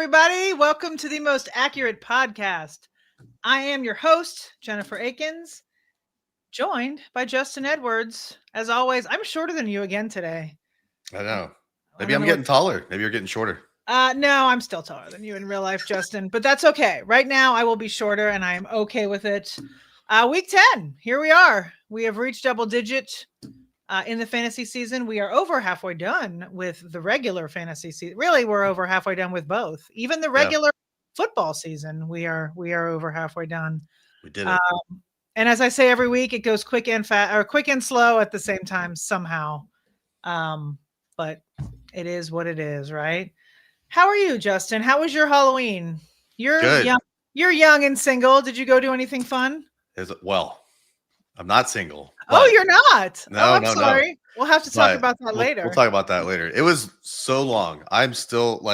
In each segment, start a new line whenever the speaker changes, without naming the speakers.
everybody. Welcome to the Most Accurate Podcast. I am your host, Jennifer Akins, joined by Justin Edwards. As always, I'm shorter than you again today.
I know. Maybe I'm getting taller. Maybe you're getting shorter.
No, I'm still taller than you in real life, Justin, but that's okay. Right now, I will be shorter, and I am okay with it. Week 10, here we are. We have reached double digit in the fantasy season. We are over halfway done with the regular fantasy season. Really, we're over halfway done with both. Even the regular football season, we are over halfway done.
We did it.
And as I say every week, it goes quick and fast or quick and slow at the same time somehow. But it is what it is, right? How are you, Justin? How was your Halloween? You're
Good.
young. You're young and single. Did you go do anything fun?
Well, I'm not single.
Oh, you're not.
No,
I'm sorry. We'll have to talk about that later.
We'll talk about that later. It was so long. I'm still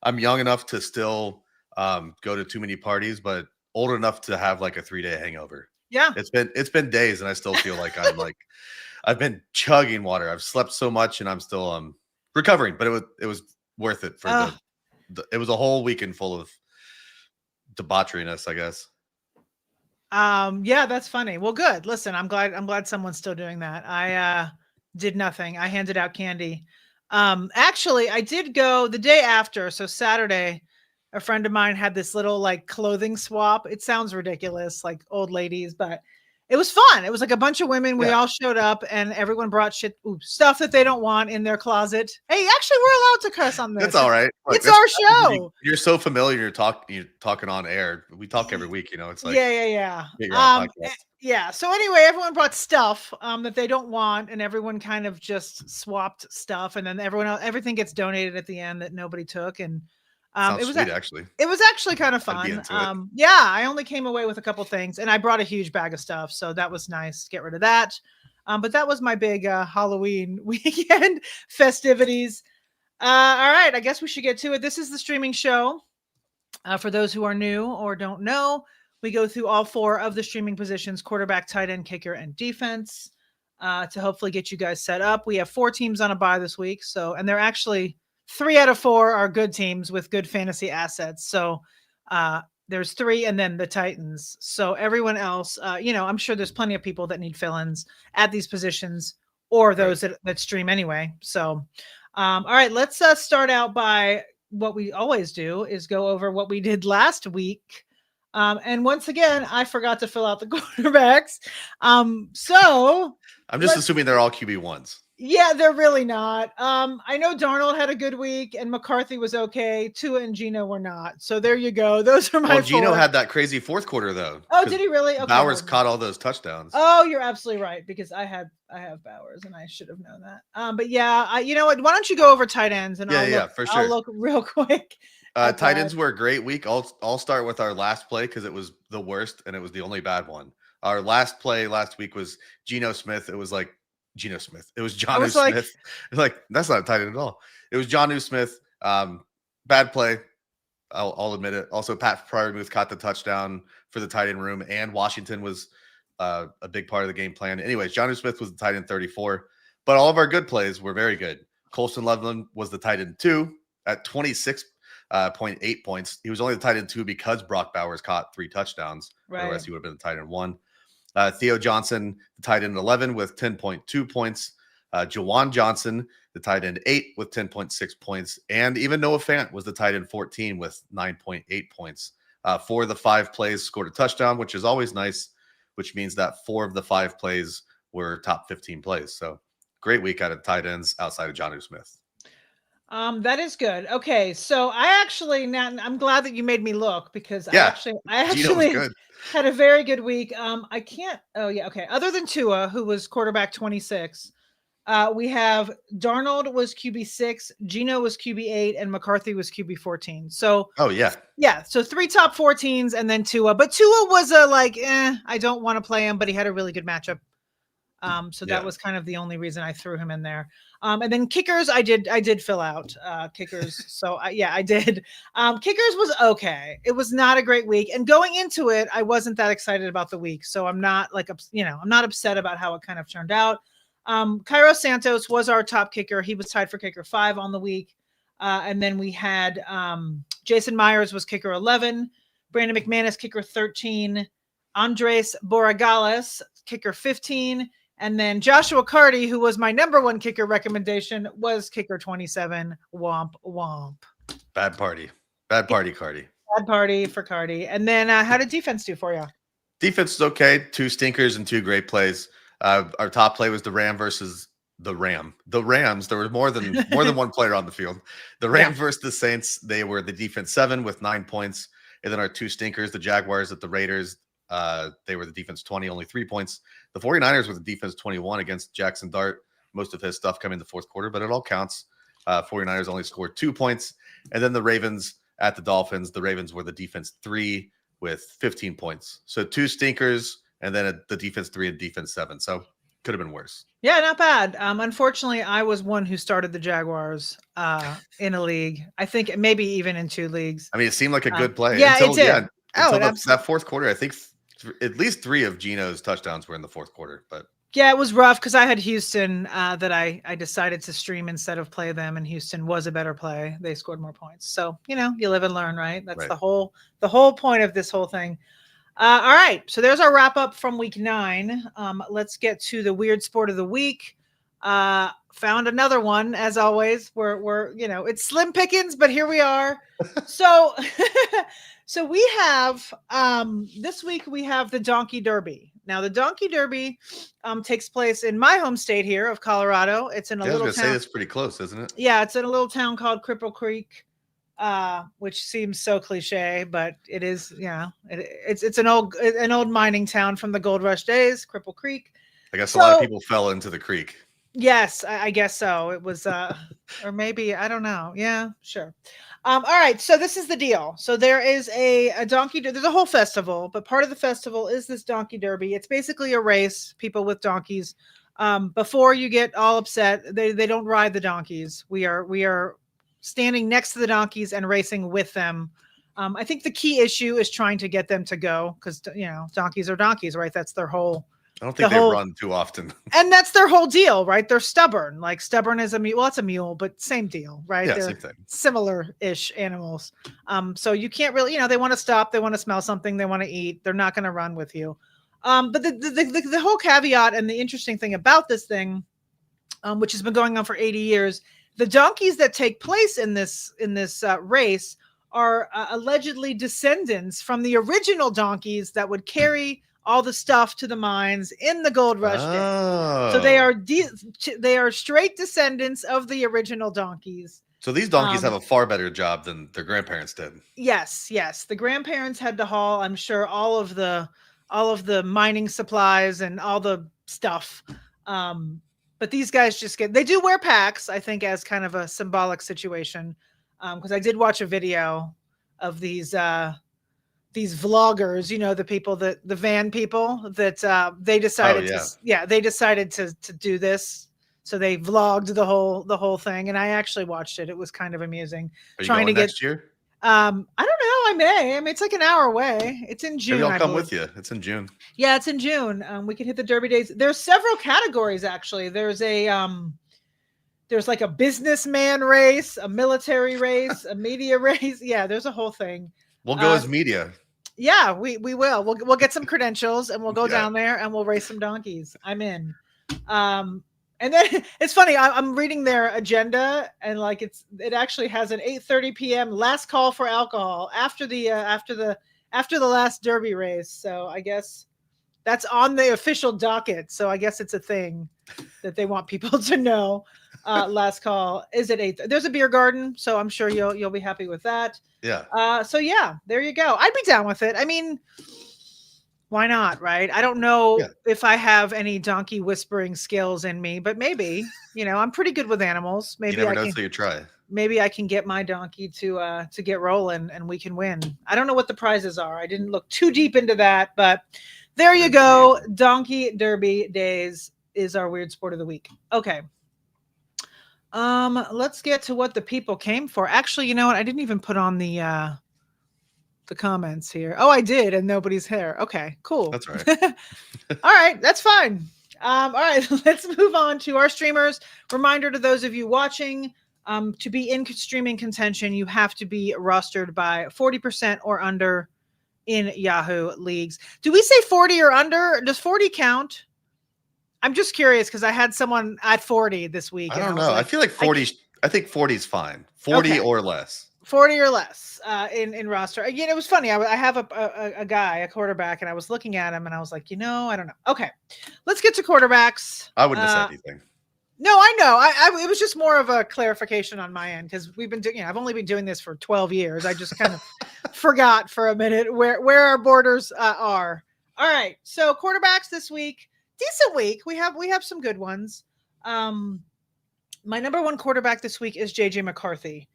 I'm young enough to still go to too many parties, but old enough to have like a 3-day hangover.
Yeah.
It's been days and I still feel like I'm I've been chugging water. I've slept so much and I'm still recovering, but it was worth it for it was a whole weekend full of debaucheryness, I guess.
Yeah, that's funny. Well, good. Listen, I'm glad someone's still doing that. I did nothing. I handed out candy. Actually, I did go the day after. So Saturday, a friend of mine had this little like clothing swap. It sounds ridiculous, like old ladies, but it was fun. It was like a bunch of women. We all showed up and everyone brought stuff that they don't want in their closet. Hey, actually, we're allowed to cuss on this.
That's all right.
Look, it's our show.
You're so familiar. You're talking on air. We talk every week. It's like
yeah. Yeah. So anyway, everyone brought stuff that they don't want, and everyone kind of just swapped stuff, and then everything gets donated at the end that nobody took, and
it was sweet,
it was actually kind of fun. Yeah, I only came away with a couple things, and I brought a huge bag of stuff, so that was nice to get rid of that. But that was my big Halloween weekend festivities. All right, I guess we should get to it. This is the streaming show. For those who are new or don't know, we go through all 4 of the streaming positions: quarterback, tight end, kicker, and defense, to hopefully get you guys set up. We have 4 teams on a bye this week, and they're actually 3 out of 4 are good teams with good fantasy assets. So there's 3 and then the Titans. So everyone else, I'm sure there's plenty of people that need fill-ins at these positions or those that stream anyway. So, all right, let's start out by what we always do is go over what we did last week. And once again, I forgot to fill out the quarterbacks. So
I'm just assuming they're all QB1s.
Yeah, they're really not. I know Darnold had a good week and McCarthy was okay. Tua and Geno were not. So there you go. Those are my 4.
Geno had that crazy fourth quarter though.
Oh, did he really?
Okay, Bowers caught all those touchdowns.
Oh, you're absolutely right, because I have Bowers and I should have known that. But yeah, you know what? Why don't you go over tight ends and
for sure.
I'll look real quick.
Tight ends were a great week. I'll start with our last play because it was the worst and it was the only bad one. Our last play last week was Geno Smith. It was like Geno Smith. It was Jonnu Smith. That's not a tight end at all. It was Jonnu Smith. Bad play. I'll admit it. Also, Pat Freiermuth caught the touchdown for the tight end room, and Washington was a big part of the game plan. Anyways, Jonnu Smith was the tight end 34, but all of our good plays were very good. Colston Loveland was the tight end 2 at 26.8 points. He was only the tight end 2 because Brock Bowers caught 3 touchdowns.
Right.
Otherwise, he would have been the tight end 1. Theo Johnson, the tight end 11 with 10.2 points. Jawan Johnson, the tight end 8 with 10.6 points. And even Noah Fant was the tight end 14 with 9.8 points. 4 of the 5 plays scored a touchdown, which is always nice, which means that 4 of the 5 plays were top 15 plays. So great week out of tight ends outside of Jonnu Smith.
That is good. Okay, so I'm glad that you made me look, because I actually had a very good week. Other than Tua, who was quarterback 26, we have Darnold was QB6, Geno was QB8, and McCarthy was QB14. So so 3 top 14s and then Tua. But Tua was I don't want to play him, but he had a really good matchup. That was kind of the only reason I threw him in there. And then kickers, I did fill out kickers. So I did. Kickers was okay. It was not a great week. And going into it, I wasn't that excited about the week. So I'm not I'm not upset about how it kind of turned out. Cairo Santos was our top kicker. He was tied for kicker 5 on the week. And then we had Jason Myers was kicker 11, Brandon McManus kicker 13, Andres Borregales kicker 15, and then Joshua Carty, who was my number one kicker recommendation, was kicker 27. Womp womp.
Bad party, Carty.
Bad party for Carty. And then how did defense do for you?
Defense is okay. 2 stinkers and 2 great plays. Our top play was the Ram versus the Ram. The Rams, there was more than one player on the field. The Rams versus the Saints, they were the defense 7 with 9 points. And then our 2 stinkers, the Jaguars at the Raiders, they were the defense 20, only 3 points. The 49ers were the defense 21 against Jackson Dart. Most of his stuff coming in the fourth quarter, but it all counts. 49ers only scored 2 points. And then the Ravens at the Dolphins, the Ravens were the defense 3 with 15 points. So 2 stinkers, and then the defense 3 and defense 7. So could have been worse.
Yeah, not bad. Unfortunately, I was one who started the Jaguars in a league. I think maybe even in 2 leagues.
I mean, it seemed like a good play.
Yeah, it did.
Until that fourth quarter, I think at least 3 of Geno's touchdowns were in the fourth quarter. But
yeah, it was rough because I had Houston that I decided to stream instead of play them, and Houston was a better play. They scored more points. So, you live and learn, right? That's right. the whole point of this whole thing. All right, so there's our wrap up from week 9. Let's get to the weird sport of the week. Found another one, as always. We're it's slim pickings, but here we are. So so we have this week we have the Donkey Derby. Now the Donkey Derby takes place in my home state here of Colorado. It's in a little town. I was gonna
say it's pretty close, isn't it?
Yeah, it's in a little town called Cripple Creek. Which seems so cliche, but it is. It's an old mining town from the Gold Rush days, Cripple Creek.
I guess a lot of people fell into the creek.
Yes, I guess so. It was, or maybe I don't know. Yeah, sure. All right, so this is the deal. So there is a donkey. There's a whole festival, but part of the festival is this Donkey Derby. It's basically a race, people with donkeys. Before you get all upset, they don't ride the donkeys. We are standing next to the donkeys and racing with them. I think the key issue is trying to get them to go because, donkeys are donkeys, right? That's their whole.
I don't think they run too often.
And that's their whole deal, right? They're stubborn. Like stubborn as a mule. Well, it's a mule, but same deal, right?
Yeah,
They're
same thing.
Similar-ish animals. So you can't really, they want to stop. They want to smell something. They want to eat. They're not going to run with you. But the whole caveat and the interesting thing about this thing, which has been going on for 80 years, the donkeys that take place in this race are allegedly descendants from the original donkeys that would carry all the stuff to the mines in the Gold Rush days. So they are straight descendants of the original donkeys.
So these donkeys have a far better job than their grandparents did.
Yes. The grandparents had to haul, I'm sure, all of the mining supplies and all the stuff. But these guys they do wear packs, I think, as kind of a symbolic situation. Because I did watch a video of these vloggers, the people the van people that they decided they decided to do this. So they vlogged the whole thing. And I actually watched it. It was kind of amusing.
Are you trying to get next year?
I don't know. I may. I mean, it's like an hour away. It's in June.
Maybe I'll come with you. It's in June.
Yeah, it's in June. We can hit the Derby days. There's several categories actually. There's there's like a businessman race, a military race, a media race. Yeah, there's a whole thing.
We'll go as media.
Yeah, we will. We'll get some credentials and we'll go down there and we'll race some donkeys. I'm in. And then it's funny. I'm reading their agenda, and like it actually has an 8:30 p.m. last call for alcohol after the last Derby race. So I guess that's on the official docket. So I guess it's a thing that they want people to know. Last call is at 8. There's a beer garden, so I'm sure you'll be happy with that.
Yeah.
So yeah, there you go. I'd be down with it. I mean, why not, right? I don't know if I have any donkey whispering skills in me, but maybe, I'm pretty good with animals. Maybe
you never know till you try.
Maybe I can get my donkey to get rolling and we can win. I don't know what the prizes are. I didn't look too deep into that, but there you go. Donkey Derby days is our weird sport of the week. Okay. Let's get to what the people came for. Actually, you know what? I didn't even put on the comments here. Oh, I did, and nobody's here. Okay, cool.
That's right.
All right, that's fine. All right, let's move on to our streamers. Reminder to those of you watching, To be in streaming contention, you have to be rostered by 40% or under in Yahoo leagues. Do we say 40 or under? Does 40 count? I'm just curious because I had someone at 40 this week.
I don't know. I feel like 40. I think 40 is fine. 40 or less.
40 or less in roster. Again, it was funny. I have a guy, a quarterback, and I was looking at him and I was like, I don't know. Okay, let's get to quarterbacks.
I wouldn't have said anything.
No, I know. It was just more of a clarification on my end because we've been doing. I've only been doing this for 12 years. I just kind of forgot for a minute where our borders are. All right, so quarterbacks this week, decent week. We have some good ones. My number one quarterback this week is JJ McCarthy.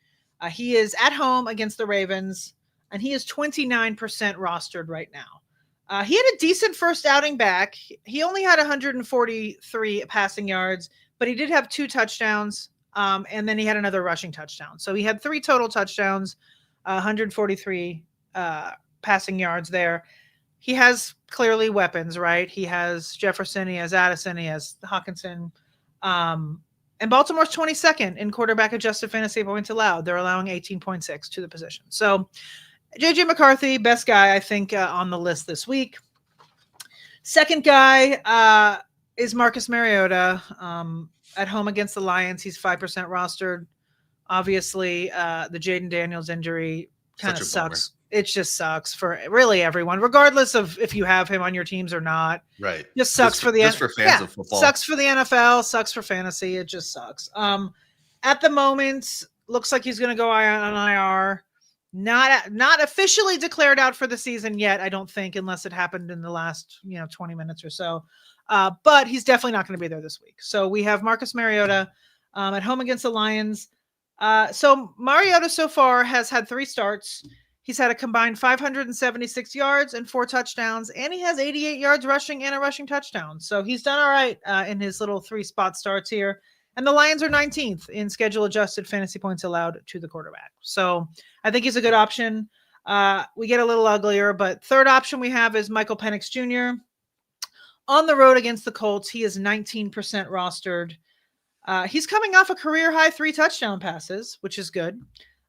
He is at home against the Ravens, and he is 29% rostered right now. He had a decent first outing back. He only had 143 passing yards, but he did have 2 touchdowns, and then he had another rushing touchdown. So he had 3 total touchdowns, 143 passing yards there. He has clearly weapons, right? He has Jefferson, he has Addison, he has Hawkinson. And Baltimore's 22nd in quarterback adjusted fantasy points allowed. They're allowing 18.6 to the position. So JJ McCarthy, best guy, I think, on the list this week. Second guy is Marcus Mariota at home against the Lions. He's 5% rostered. Obviously, the Jaden Daniels injury kind of sucks. It just sucks for really everyone, regardless of if you have him on your teams or not.
Right.
Just sucks for fans
of football.
Sucks for the NFL. Sucks for fantasy. It just sucks. At the moment, looks like he's going to go on IR. Not officially declared out for the season yet, I don't think, unless it happened in the last 20 minutes or so. But he's definitely not going to be there this week. So we have Marcus Mariota at home against the Lions. So Mariota so far has had 3 starts. He's had a combined 576 yards and 4 touchdowns, and he has 88 yards rushing and a rushing touchdown. So he's done all right in his little 3-spot starts here. And the Lions are 19th in schedule adjusted fantasy points allowed to the quarterback. So I think he's a good option. We get a little uglier, but third option we have is Michael Penix Jr. On the road against the Colts, he is 19% rostered. He's coming off a career high 3 touchdown passes, which is good.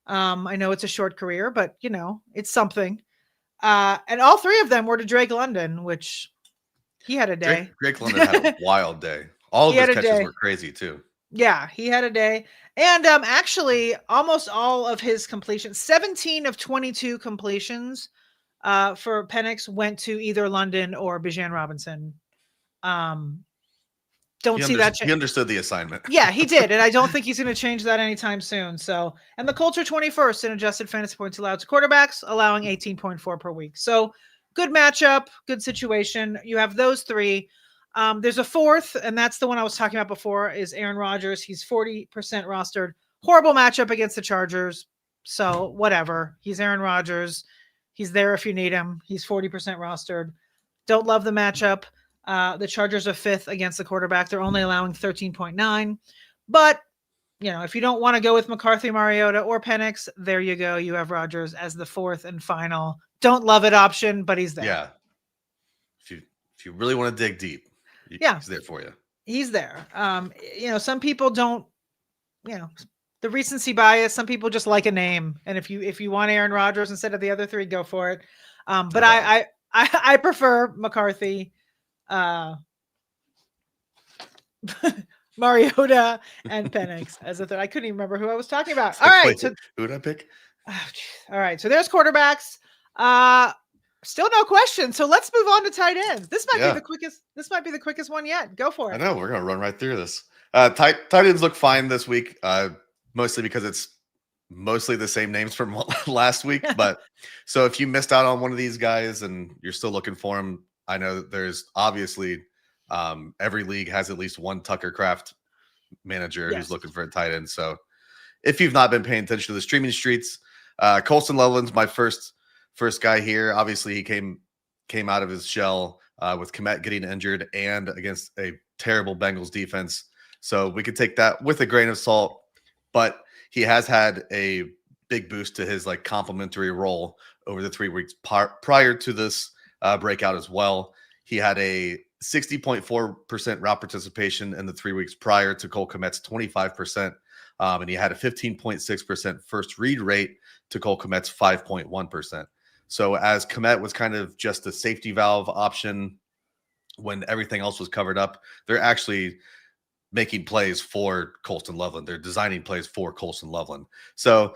I know it's a short career, but it's something. And all 3 of them were to Drake London, which he had a day.
Drake London had a wild day. All of his catches were crazy too.
Yeah, he had a day. And actually almost all of his completions, 17 of 22 completions for Penix went to either London or Bijan Robinson. He
understood the assignment.
Yeah, he did. And I don't think he's going to change that anytime soon. So, and the Colts are 21st in adjusted fantasy points allowed to quarterbacks, allowing 18.4 per week. So good matchup, good situation. You have those 3. There's a 4th, and that's the one I was talking about before, is Aaron Rodgers. He's 40% rostered. Horrible matchup against the Chargers. So whatever. He's Aaron Rodgers. He's there if you need him. He's 40% rostered. Don't love the matchup. The Chargers are 5th against the quarterback. They're only allowing 13.9. But, if you don't want to go with McCarthy, Mariota, or Penix, there you go. You have Rodgers as the 4th and final. Don't love it option, but he's there.
Yeah. If you really want to dig deep, he's there for you.
He's there. Some people don't, the recency bias. Some people just like a name. And if you want Aaron Rodgers instead of the other 3, go for it. But I prefer McCarthy, Mariota, and Penix as a 3rd. I couldn't even remember who I was talking about. All right. So
who did I pick?
All right. So there's quarterbacks. Still no question. So let's move on to tight ends. This might be the quickest. This might be the quickest one yet. Go for it.
I know we're gonna run right through this. Tight ends look fine this week, mostly because it's mostly the same names from last week. But so if you missed out on one of these guys and you're still looking for him, I know there's obviously every league has at least one Tucker Kraft manager who's looking for a tight end. So if you've not been paying attention to the streaming streets, Colston Loveland's my first guy here. Obviously, he came out of his shell with Kmet getting injured and against a terrible Bengals defense. So we could take that with a grain of salt. But he has had a big boost to his complimentary role over the 3 weeks prior to this breakout as well. He had a 60.4% route participation in the 3 weeks prior to Cole Kmet's 25% And he had a 15.6% first read rate to Cole Kmet's 5.1%. So as Kmet was kind of just a safety valve option when everything else was covered up, they're actually making plays for Colston Loveland. They're designing plays for Colston Loveland. So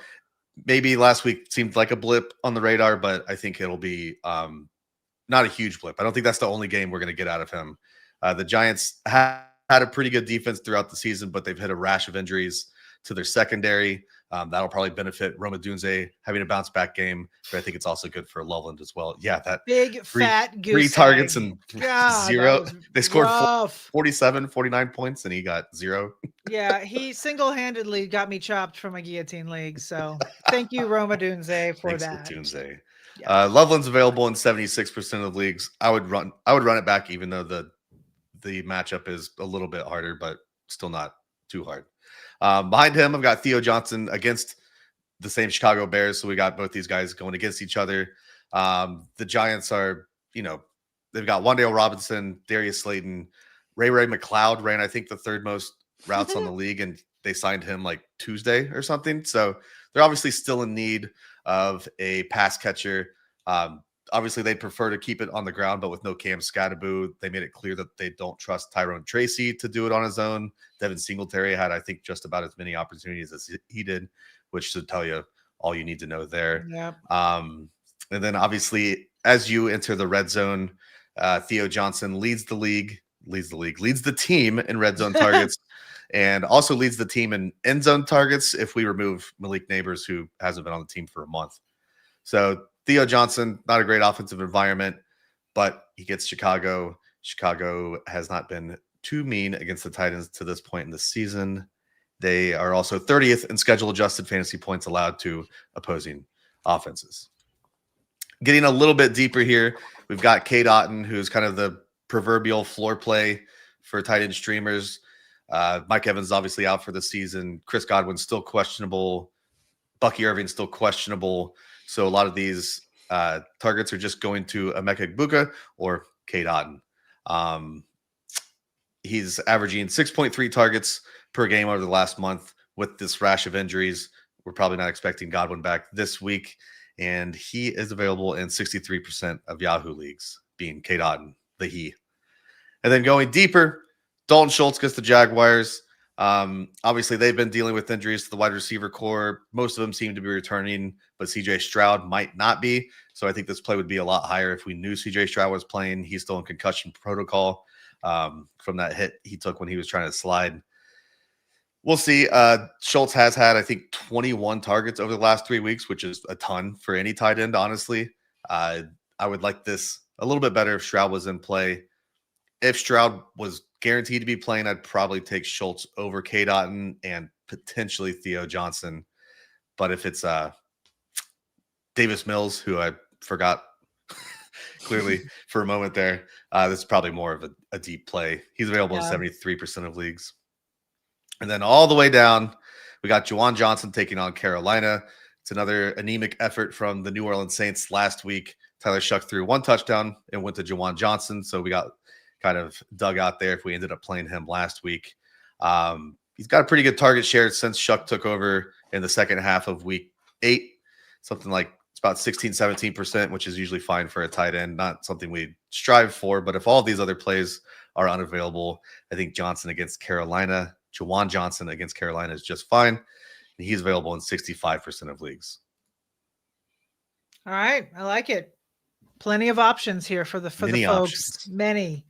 maybe last week seemed like a blip on the radar, but I think it'll be not a huge blip. I don't think that's the only game we're going to get out of him. The Giants had a pretty good defense throughout the season, but they've hit a rash of injuries to their secondary. That'll probably benefit Rome Odunze having a bounce back game, but I think it's also good for Loveland as well. Yeah, that
big fat goose
3 targets and
God,
0. They scored
rough.
47, 49 points, and he got 0.
Yeah, he single-handedly got me chopped from a guillotine league. So thank you, Rome Odunze, for that.
Odunze. Yeah. Loveland's available in 76% of leagues. I would run it back, even though the matchup is a little bit harder, but still not too hard. Behind him, I've got Theo Johnson against the same Chicago Bears. So we got both these guys going against each other. The Giants are, they've got Wan'Dale Robinson, Darius Slayton, Ray McLeod ran, I think, the third most routes on the league, and they signed him like Tuesday or something. So they're obviously still in need of a pass catcher. Obviously, they'd prefer to keep it on the ground, but with no Cam Scatterbo, they made it clear that they don't trust Tyrone Tracy to do it on his own. Devin Singletary had, I think, just about as many opportunities as he did, which should tell you all you need to know there.
Yep.
And then, obviously, as you enter the red zone, Theo Johnson leads the team in red zone targets, and also leads the team in end zone targets if we remove Malik Neighbors, who hasn't been on the team for a month. So Theo Johnson, not a great offensive environment, but he gets Chicago. Chicago has not been too mean against the Titans to this point in the season. They are also 30th in schedule adjusted fantasy points allowed to opposing offenses. Getting a little bit deeper here, we've got Cade Otton, who's kind of the proverbial floor play for tight end streamers. Mike Evans is obviously out for the season. Chris Godwin's still questionable. Bucky Irving's still questionable. So a lot of these targets are just going to Emeka Egbuka or Cade Otton. He's averaging 6.3 targets per game over the last month with this rash of injuries. We're probably not expecting Godwin back this week, and he is available in 63% of Yahoo leagues, being Cade Otton, the he. And then going deeper, Dalton Schultz gets the Jaguars. Obviously, they've been dealing with injuries to the wide receiver core. Most of them seem to be returning, but CJ Stroud might not be. So I think this play would be a lot higher if we knew CJ Stroud was playing. He's still in concussion protocol from that hit he took when he was trying to slide. We'll see. Schultz has had, I think, 21 targets over the last 3 weeks, which is a ton for any tight end, honestly. I would like this a little bit better if Stroud was in play. If Stroud was guaranteed to be playing, I'd probably take Schultz over Cade Otton and potentially Theo Johnson. But if it's Davis Mills, who I forgot clearly for a moment there, this is probably more of a deep play. He's available in 73% of leagues. And then all the way down, we got Juwan Johnson taking on Carolina. It's another anemic effort from the New Orleans Saints last week. Tyler Shuck threw 1 touchdown and went to Juwan Johnson. So we got kind of dug out there if we ended up playing him last week. He's got a pretty good target share since Shuck took over in the second half of week 8. Something like it's about 16, 17%, which is usually fine for a tight end. Not something we strive for, but if all of these other plays are unavailable, I think Johnson against Carolina, Juwan Johnson against Carolina is just fine. And he's available in 65% of leagues.
All right. I like it. Plenty of options here for the folks.
Options.
Many.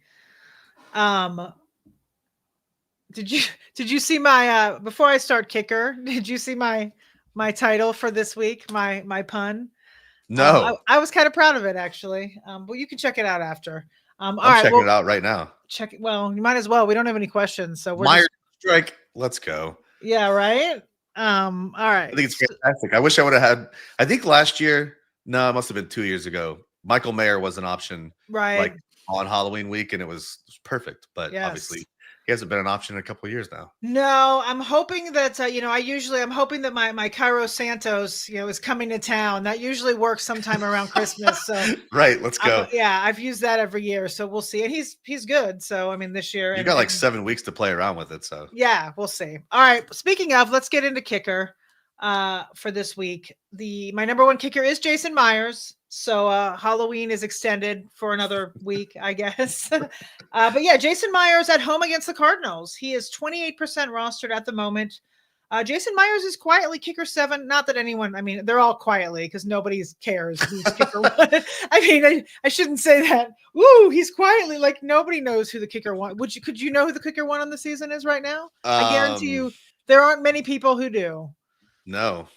Did you see my before I start kicker, did you see my title for this week, my pun?
No.
I was kind of proud of it, actually. But you can check it out after.
I'm checking it out right now.
Check it. Well, you might as well. We don't have any questions, so we're
Myers strike. Let's go.
Yeah, right. All right.
I think it's fantastic. I wish I would have had. I think last year. No, it must have been 2 years ago. Michael Mayer was an option,
right?
Like on Halloween week, and it was perfect. But obviously, He hasn't been an option in a couple of years now.
No, I'm hoping that I'm hoping that my Cairo Santos is coming to town. That usually works sometime around Christmas. So
right, let's go.
I've used that every year, so we'll see. And he's good. So I mean, this year
you got like 7 weeks to play around with it. So
yeah, we'll see. All right. Speaking of, let's get into kicker for this week. My number one kicker is Jason Myers. So Halloween is extended for another week, I guess. But yeah, Jason Myers at home against the Cardinals. He is 28% rostered at the moment. Jason Myers is quietly kicker 7. Not that anyone, I mean, they're all quietly because nobody cares who's kicker 1. I mean, I shouldn't say that. Ooh, he's quietly, like nobody knows who the kicker 1. Could you know who the kicker 1 on the season is right now? I guarantee you there aren't many people who do.
No.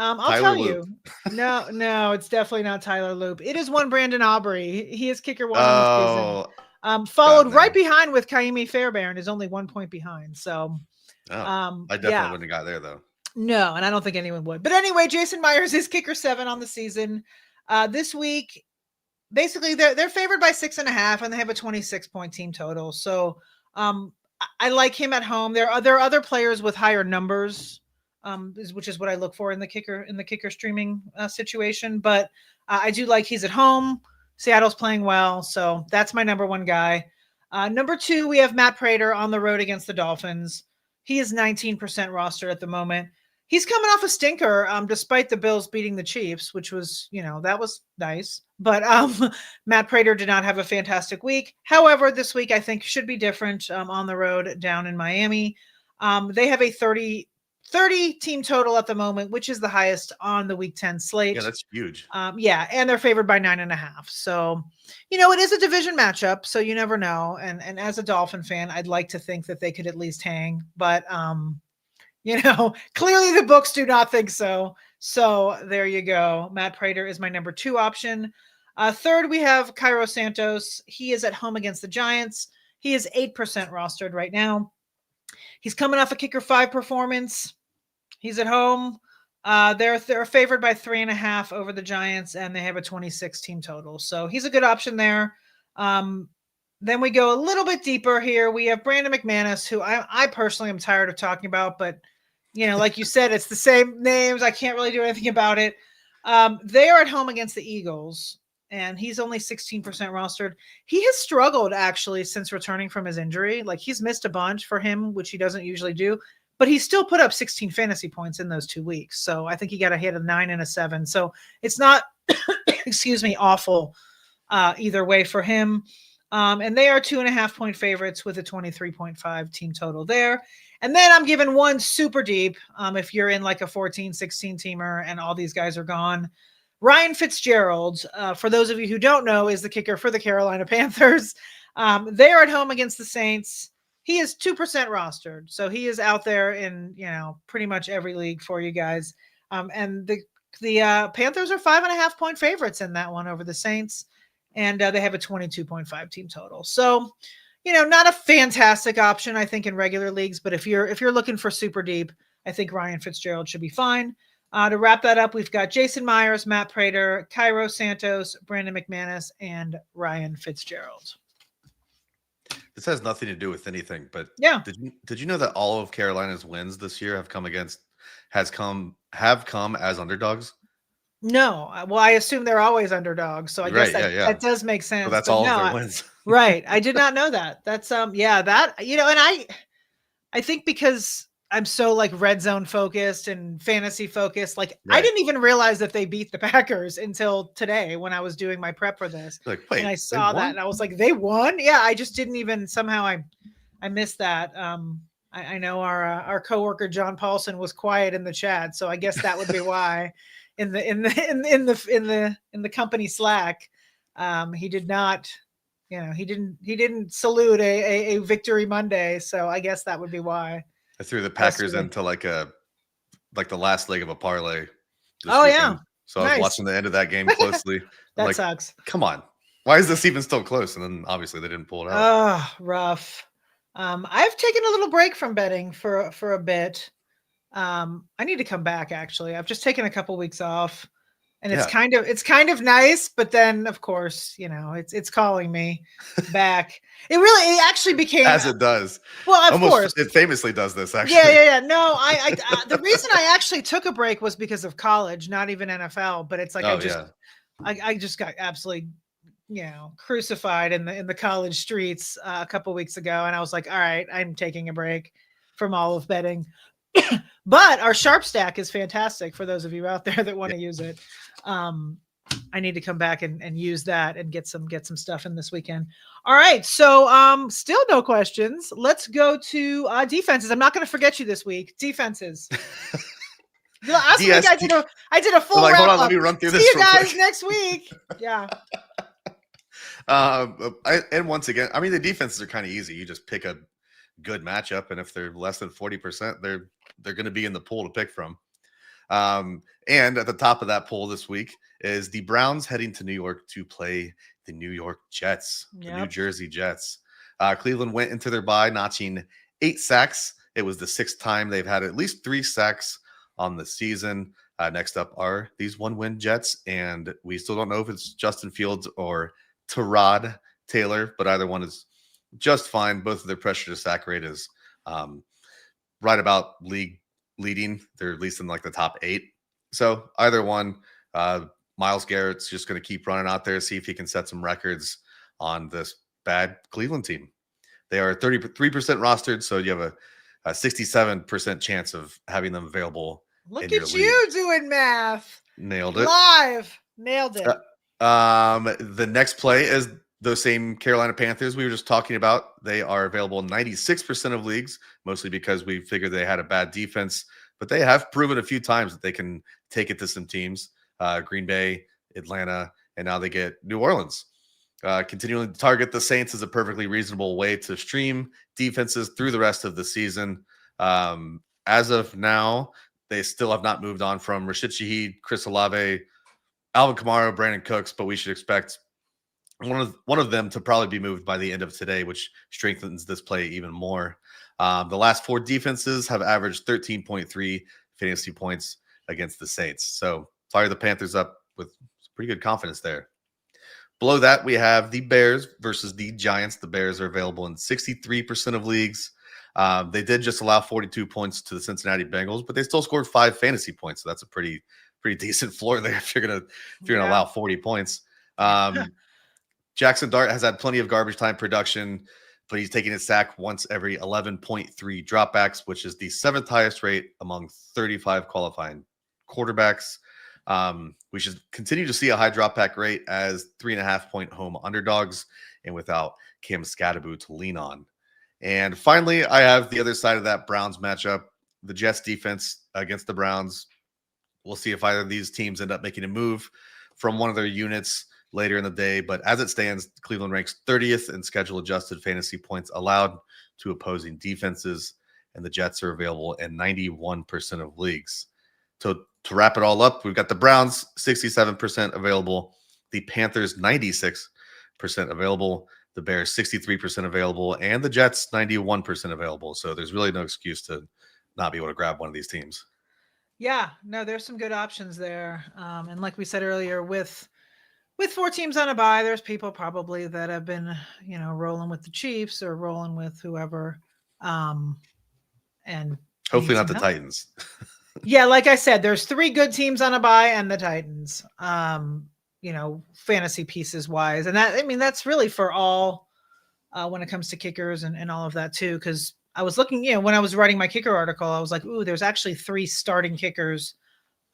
I'll tell you. No, it's definitely not Tyler Loop. It is one Brandon Aubrey. He is kicker 1 on the season. Followed right behind with Kaimi Fairbairn, is only 1 point behind. So
I definitely wouldn't have got there though.
No, and I don't think anyone would. But anyway, Jason Myers is kicker 7 on the season. This week, basically they're favored by 6.5, and they have a 26-point team total. So I like him at home. There are other players with higher numbers. Which is what I look for in the kicker streaming situation. But I do like he's at home. Seattle's playing well. So that's my number one guy. Number 2, we have Matt Prater on the road against the Dolphins. He is 19% rostered at the moment. He's coming off a stinker, despite the Bills beating the Chiefs, which was, that was nice. But Matt Prater did not have a fantastic week. However, this week I think should be different on the road down in Miami. They have a 30 team total at the moment, which is the highest on the week 10 slate.
Yeah, that's huge.
And they're favored by 9.5. So, it is a division matchup, so you never know. And as a Dolphin fan, I'd like to think that they could at least hang, but clearly the books do not think so. So there you go. Matt Prater is my number 2 option. Third, we have Cairo Santos. He is at home against the Giants. He is 8% rostered right now. He's coming off a kicker 5 performance. He's at home. They're favored by 3.5 over the Giants, and they have a 26 team total. So he's a good option there. Then we go a little bit deeper here. We have Brandon McManus, who I personally am tired of talking about, but like you said, it's the same names. I can't really do anything about it. They are at home against the Eagles, and he's only 16% rostered. He has struggled actually since returning from his injury. Like he's missed a bunch for him, which he doesn't usually do. But he still put up 16 fantasy points in those 2 weeks. So I think he got a hit of 9 and a 7. So it's not, awful either way for him. And they are 2.5 point favorites with a 23.5 team total there. And then I'm giving one super deep. If you're in like a 14, 16 teamer and all these guys are gone, Ryan Fitzgerald, for those of you who don't know, is the kicker for the Carolina Panthers. They are at home against the Saints. He is 2% rostered. So he is out there in, pretty much every league for you guys. And the Panthers are 5.5 point favorites in that one over the Saints. And they have a 22.5 team total. So, not a fantastic option, I think, in regular leagues. But if you're looking for super deep, I think Ryan Fitzgerald should be fine. To wrap that up, we've got Jason Myers, Matt Prater, Cairo Santos, Brandon McManus, and Ryan Fitzgerald.
This has nothing to do with anything, but
yeah.
Did you know that all of Carolina's wins this year have come as underdogs?
No. Well, I assume they're always underdogs. So I guess that does make sense.
So that's all of their wins.
Right. I did not know that. That's and I think because I'm so like red zone focused and fantasy focused, like I didn't even realize that they beat the Packers until today when I was doing my prep for this.
Like, wait,
and I saw that and I was like, they won? Yeah, I just didn't even somehow I missed that. I know our coworker John Paulson was quiet in the chat, so I guess that would be why in the company Slack, he did not, he didn't salute a victory Monday, so I guess that would be why.
I threw the Packers into like the last leg of a parlay.
Oh weekend. Yeah.
So I was watching the end of that game closely.
That sucks.
Come on. Why is this even still close? And then obviously they didn't pull it out.
Oh, rough. I've taken a little break from betting for a bit. I need to come back actually. I've just taken a couple weeks off. And it's kind of nice, but then of course, it's calling me back. It actually became,
as it does.
Well, of course,
it famously does this actually.
Yeah. No, I the reason I actually took a break was because of college, not even NFL. But it's like I just got absolutely crucified in the college streets a couple weeks ago, and I was like, all right, I'm taking a break from all of betting. But our Sharp Stack is fantastic for those of you out there that want to use it. I need to come back and use that and get some stuff in this weekend. All right. So still no questions. Let's go to defenses. I'm not going to forget you this week. Defenses. Last week I did a full wrap
hold on,
up.
let me run through
See
this.
you guys next week. Yeah.
And once again, I mean, the defenses are kind of easy. You just pick a good matchup, and if they're less than 40%, they're going to be in the pool to pick from. And at the top of that pool this week is the Browns heading to New York to play the New York Jets, the New Jersey Jets. Cleveland went into their bye notching 8 sacks. It was the 6th time they've had at least 3 sacks on the season. Next up are these 1-win Jets, and we still don't know if it's Justin Fields or Tyrod Taylor, but either one is just fine. Both of their pressure to sack rate is right about league leading. They're at least in like the top 8. So either one, Myles Garrett's just going to keep running out there, see if he can set some records on this bad Cleveland team. They are 33% rostered, so you have a 67% chance of having them available.
Look at you doing math.
Nailed it.
Live. Nailed it.
The next play is those same Carolina Panthers we were just talking about. They are available in 96% of leagues, mostly because we figured they had a bad defense, but they have proven a few times that they can take it to some teams. Green Bay, Atlanta, and now they get New Orleans. Continuing to target the Saints is a perfectly reasonable way to stream defenses through the rest of the season. As of now, they still have not moved on from Rashid Shaheed, Chris Olave, Alvin Kamara, Brandon Cooks, but we should expect one of them to probably be moved by the end of today, which strengthens this play even more. The last 4 defenses have averaged 13.3 fantasy points against the Saints. So fire the Panthers up with pretty good confidence there. Below that, we have the Bears versus the Giants. The Bears are available in 63% of leagues. They did just allow 42 points to the Cincinnati Bengals, but they still scored 5 fantasy points. So that's a pretty decent floor there if you're gonna allow 40 points. Jackson Dart has had plenty of garbage time production, but he's taking a sack once every 11.3 dropbacks, which is the 7th highest rate among 35 qualifying quarterbacks. We should continue to see a high dropback rate as 3.5-point home underdogs and without Cam Skattebo to lean on. And finally, I have the other side of that Browns matchup, the Jets defense against the Browns. We'll see if either of these teams end up making a move from one of their units later in the day. But as it stands, Cleveland ranks 30th in schedule adjusted fantasy points allowed to opposing defenses, and the Jets are available in 91% of leagues. So to wrap it all up, we've got the Browns 67% available, the Panthers 96% available, the Bears 63% available, and the Jets 91% available. So there's really no excuse to not be able to grab one of these teams.
Yeah, no, there's some good options there. And like we said earlier, with 4 teams on a bye, there's people probably that have been, rolling with the Chiefs or rolling with whoever. And
hopefully not the Titans.
Yeah, like I said, there's 3 good teams on a bye and the Titans, fantasy pieces wise. And that's really for all when it comes to kickers and all of that too. Because I was looking, when I was writing my kicker article, I was like, ooh, there's actually 3 starting kickers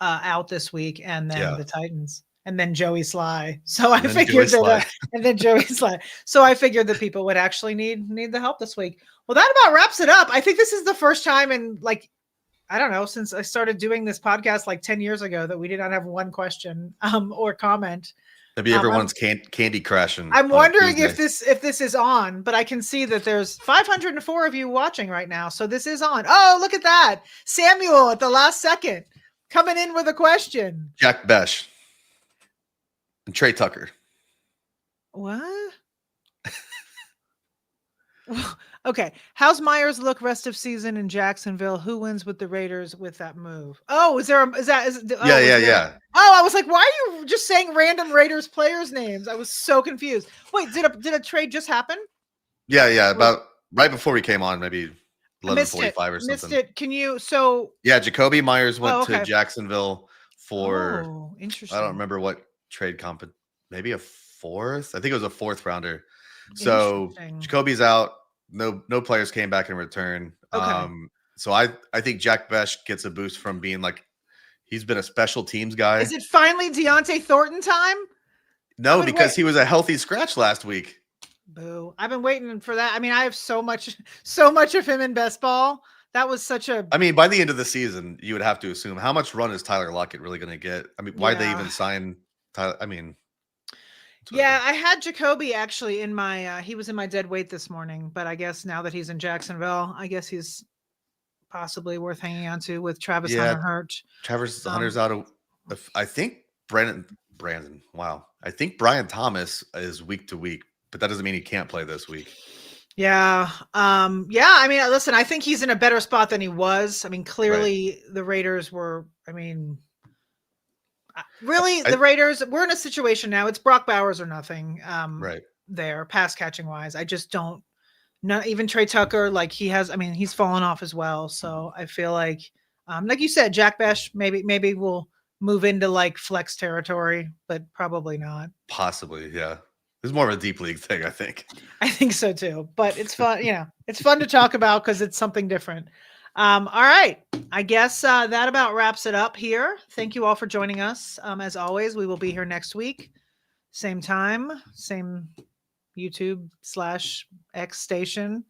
out this week, and then the Titans, and then Joey Sly. So I figured that, and then Joey Sly. So I figured that people would actually need the help this week. Well, that about wraps it up. I think this is the first time in I don't know, since I started doing this podcast 10 years ago that we did not have one question or comment.
Maybe everyone's candy crashing.
I'm wondering if this is on, but I can see that there's 504 of you watching right now. So this is on. Oh, look at that. Samuel at the last second coming in with a question.
Jack Besh and Trey Tucker.
What? Okay. How's Myers look rest of season in Jacksonville? Who wins with the Raiders with that move? Oh, is there?
Yeah.
Oh, I was like, why are you just saying random Raiders players' names? I was so confused. Wait, did a trade just happen?
Yeah. About right before we came on, maybe 11:45 or something.
Missed it. Can you?
Yeah, Jakobi Meyers went to Jacksonville for.
Interesting.
I don't remember what trade comp. Maybe a fourth. I think it was a fourth rounder. So Jacoby's out. No players came back in return.
Okay.
So I think Jack Bech gets a boost from being like he's been a special teams guy.
Is it finally Deontay Thornton time?
No, because he was a healthy scratch last week.
Boo. I've been waiting for that. I mean, I have so much of him in best ball. That was such a.
I mean, by the end of the season, you would have to assume how much run is Tyler Lockett really going to get? I mean, why'd they even sign Tyler? I mean,
yeah, I had Jacoby actually in my. He was in my dead weight this morning, but I guess now that he's in Jacksonville, I guess he's possibly worth hanging on to with Travis Hunter hurt.
Travis Hunter's out of. I think Brandon. Wow, I think Brian Thomas is week to week, but that doesn't mean he can't play this week.
Yeah. I mean, listen, I think he's in a better spot than he was. I mean, clearly the Raiders were, I mean, really the Raiders, we're in a situation now. It's Brock Bowers or nothing. There pass catching wise. I just don't, not even Trey Tucker. Like he's fallen off as well. So I feel like you said, Jack Bech, maybe we'll move into like flex territory, but probably not.
Possibly. Yeah. It's more of a deep league thing, I think.
I think so too, but it's fun. It's fun to talk about because it's something different. All right. I guess that about wraps it up here. Thank you all for joining us. As always, we will be here next week. Same time, same YouTube/X station.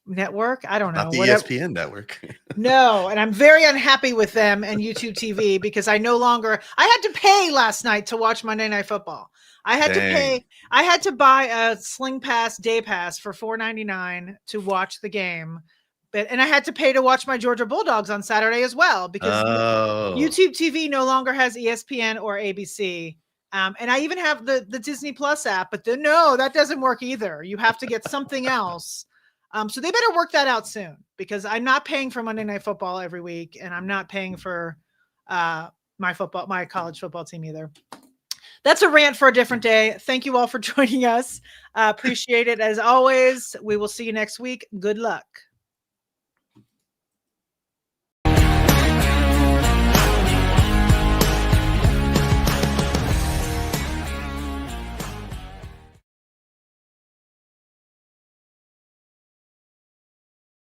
Network. I don't know.
Not the ESPN network.
No, and I'm very unhappy with them and YouTube TV because I had to pay last night to watch Monday Night Football. I had to buy a Sling Pass day pass for $4.99 to watch the game. And I had to pay to watch my Georgia Bulldogs on Saturday as well because YouTube TV no longer has ESPN or ABC. And I even have the Disney Plus app, but no, that doesn't work either. You have to get something else. So they better work that out soon because I'm not paying for Monday Night Football every week, and I'm not paying for my college football team either. That's a rant for a different day. Thank you all for joining us. Appreciate it as always. We will see you next week. Good luck.